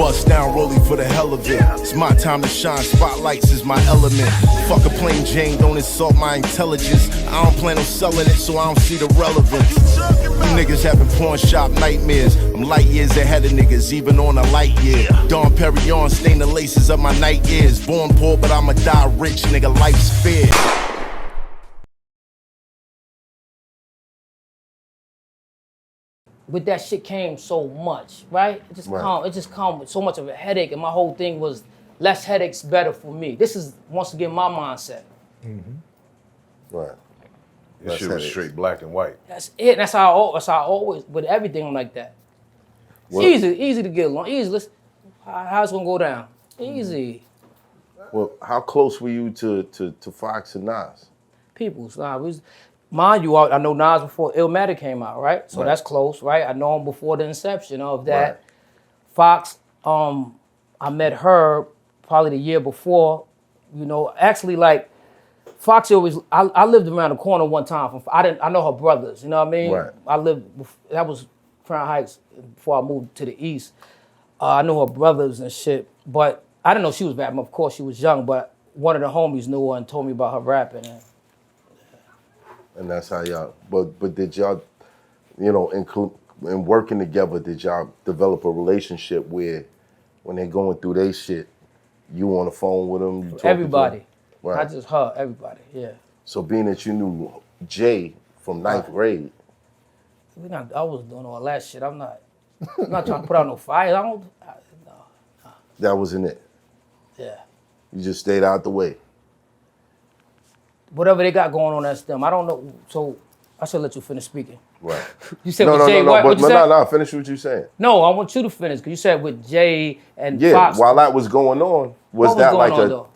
Bust down rolling for the hell of it. It's my time to shine, spotlights is my element. Fuck a plain Jane, don't insult my intelligence. I don't plan on selling it, so I don't see the relevance. You niggas having pawn shop nightmares. I'm light years ahead of niggas, even on a light year. Dom Perignon stain the laces of my night ears. Born poor, but I'ma die rich, nigga, life's fair. With that shit came so much, right? It just come with so much of a headache, and my whole thing was less headaches better for me. This is once again my mindset. Right. This shit was straight black and white. That's it. That's how I always with everything I'm like that. It's easy to get along. Easy. How's it gonna go down? Easy. Well, how close were you to Fox and Nas? People's mind you, I know Nas before Illmatic came out, right? So that's close, right? I know him before the inception of that. Right. Fox, I met her probably the year before. You know, actually, like Fox always. I lived around the corner one time. I know her brothers. You know what I mean? Right. That was Crown Heights before I moved to the east. I knew her brothers and shit, but I didn't know she was rapping. Of course, she was young, but one of the homies knew her and told me about her rapping. And that's how y'all. But did y'all, you know, in working together, did y'all develop a relationship where, when they're going through their shit, you on the phone with them? You Everybody, right. not just her. Everybody, yeah. So being that you knew Jay from ninth grade, I was doing all that shit. I'm not trying to put out no fires. No. that wasn't it. Yeah. You just stayed out the way. Whatever they got going on, that's them. I don't know. So I should let you finish speaking. Right. You said no, with Jay, what you said? No, finish what you're saying. No, I want you to finish, because you said with Jay and Yeah, Fox. while that was going on, was that like though?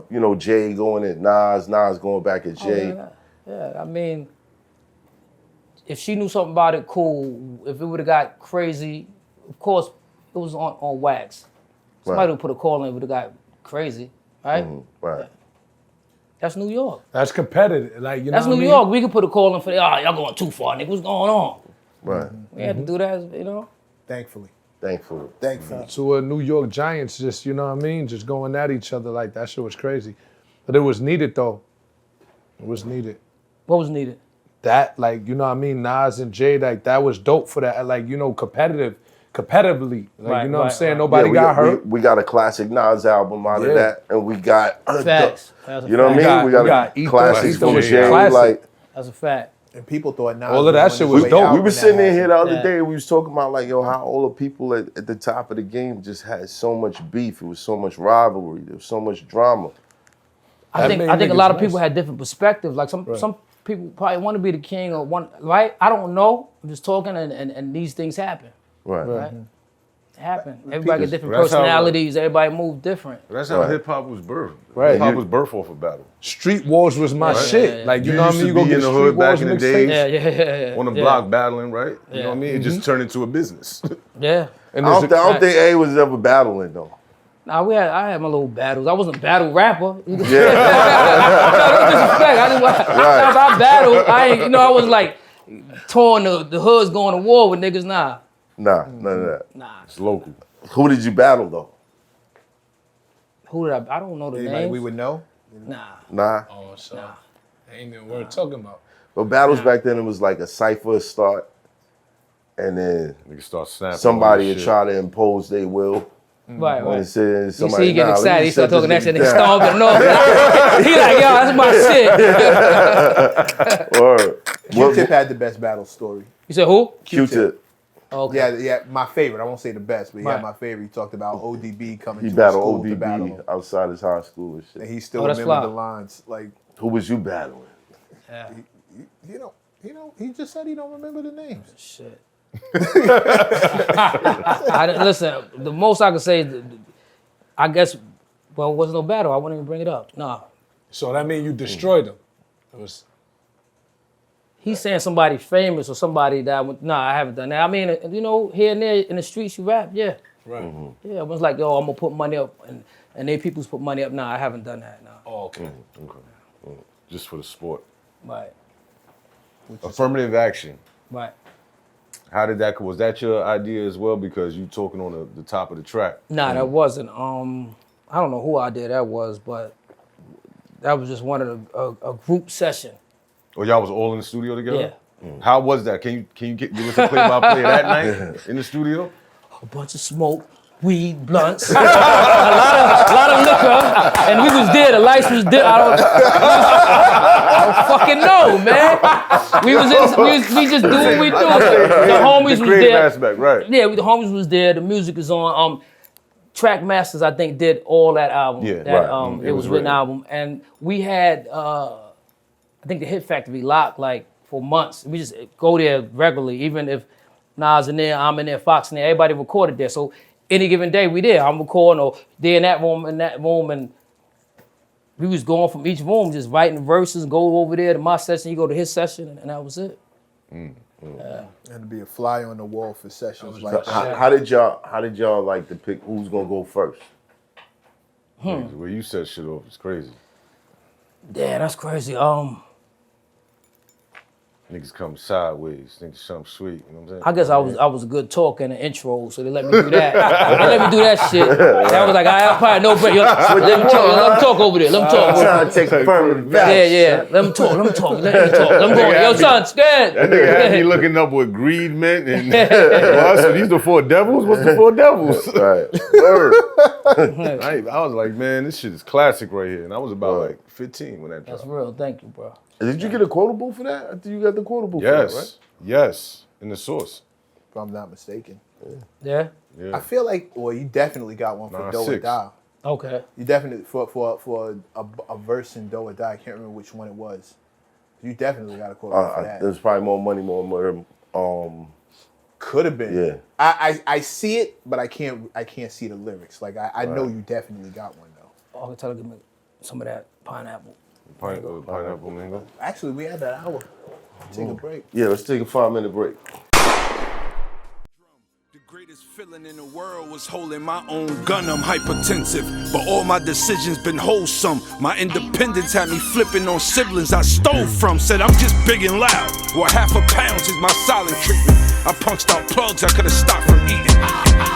you know, Jay going at Nas going back at Jay? Yeah, I mean, if she knew something about it, cool. If it would have got crazy, of course, it was on wax. Somebody would put a call in, would have got crazy, right? Right. Yeah. That's New York. That's competitive. Like, you know That's New York. We could put a call in for, y'all going too far, nigga. What's going on? Right. We had to do that, you know? Thankfully. To a New York Giants, just, you know what I mean? Just going at each other like that shit was crazy. But it was needed, though. It was needed. What was needed? That, like, you know what I mean? Nas and Jay, like, that was dope for that. Like, you know, competitively. Like, you know what I'm saying? Nobody got hurt. We got a classic Nas album out of that, and we got facts. You know what I mean? We got classics from Jay. Like, that's a fact. And people thought Nas all of that shit was dope. We were sitting in here the other day, we was talking about, like, yo, how all the people at the top of the game just had so much beef. It was so much rivalry. There was so much drama. I think a lot of people had different perspectives. Like some people probably want to be the king or one, right? I don't know. I'm just talking, and these things happen. Right. It happened. Everybody got different personalities. Everybody moved different. That's how hip hop was birthed. Right. Hip hop was birthed off a battle. Street Wars was my shit. Yeah. Like, you know what I mean? You go be get in the Street hood Wars back in the days. Yeah. On the block battling, right? Yeah. You know what I mean? It just turned into a business. Yeah. And I don't think A was ever battling, though. Nah, I had my little battles. I wasn't a battle rapper. Yeah. No disrespect. I battled. I wasn't like touring the hoods going to war with niggas. Nah. Nah, none of that. Nah. It's local. Who did you battle, though? Who did I don't know the Anybody names. we would know? Nah. Oh, so ain't even worth talking about. But battles back then, it was like a cipher start, and then Niggas start snapping. somebody would try to impose their will. Right. And say, You see, he getting excited. He start talking that shit and stomping him. No, he like, yo, that's my shit. Word. Q-Tip had the best battle story. You said who? Q-Tip. Okay. Yeah, my favorite. I won't say the best, but he had my favorite. He talked about ODB coming He to battled school to battle ODB him. outside his high school and shit. And he still that's remembered fly. the lines. Like, Who was you battling? Yeah. He just said he don't remember the names. Shit. Listen, the most I could say is, I guess, well, it wasn't no battle. I wouldn't even bring it up. Nah. So that means you destroyed them. It was. He's saying somebody famous or somebody that, I haven't done that. I mean, here and there in the streets you rap, yeah. Right. Yeah, it was like, yo, I'm gonna put money up and they people's put money up. Nah, I haven't done that, no. Oh, okay. Just for the sport. Right. Affirmative action. Right. How did that, was that your idea as well? Because you talking on the top of the track. Nah, that wasn't. I don't know who idea that was, but that was just one of a group session. Oh, y'all was all in the studio together? Yeah. How was that? Can you give us a play-by-play that night in the studio? A bunch of smoke, weed, blunts, a lot of liquor, and we was there. The lights was there. I don't fucking know, man. We just do what we do. The homies was there. Aspect, right? Yeah, the homies was there. The music is on. Track Masters, I think, did all that album. Yeah, that, it was written album, and we had I think the Hit Factory locked like for months. We just go there regularly, even if Nas in there, I'm in there, Fox in there, everybody recorded there. So any given day we there, I'm recording, or they're in that room, and we was going from each room, just writing verses, go over there to my session, you go to his session, and that was it. And to be a fly on the wall for sessions like So that. how did y'all like to pick who's gonna go first? The way you set shit off is crazy. Yeah, that's crazy. Niggas come sideways, think something sweet, you know what I'm saying? I guess I was a good talker in the intro, so they let me do that. They let me do that shit. That was like, I probably no break. Let me talk over there. Let me talk. I'm trying to take affirmative Yeah. Let me talk. Let me go. Yo, son, scared. That nigga had me looking up with greed meant, and well, I said, these the four devils? What's the four devils? Right. Word. I was like, man, this shit is classic right here. And I was about like 15 when that dropped. That's real. Thank you, bro. Did you get a quotable for that? I think you got the quotable Yes, for that, right? yes, in the source. If I'm not mistaken. Yeah? Yeah. I feel like, well, you definitely got one for Nah, Do or 6. Die. Okay. You definitely, for a verse in Do or Die, I can't remember which one it was. You definitely got a quote for that. There's probably more money, more murder. Could have been. Yeah. I see it, but I can't see the lyrics. Like I know you definitely got one though. I can tell her to give me some of that pineapple. Pineapple mango. Actually, we had that hour. Take a break. Yeah, let's take a 5-minute break. The greatest feeling in the world was holding my own gun. I'm hypertensive, but all my decisions been wholesome. My independence had me flipping on siblings I stole from. Said I'm just big and loud. Well, half a pound is my silent treatment. I punched out plugs I could have stopped from eating.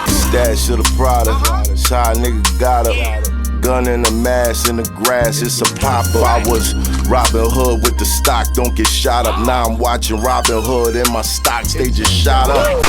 Stash of the Prada, side nigga got a gun in the mask in the grass, it's a pop-up. I was Robin Hood with the stock, don't get shot up. Now I'm watching Robin Hood and my stocks, they just shot up.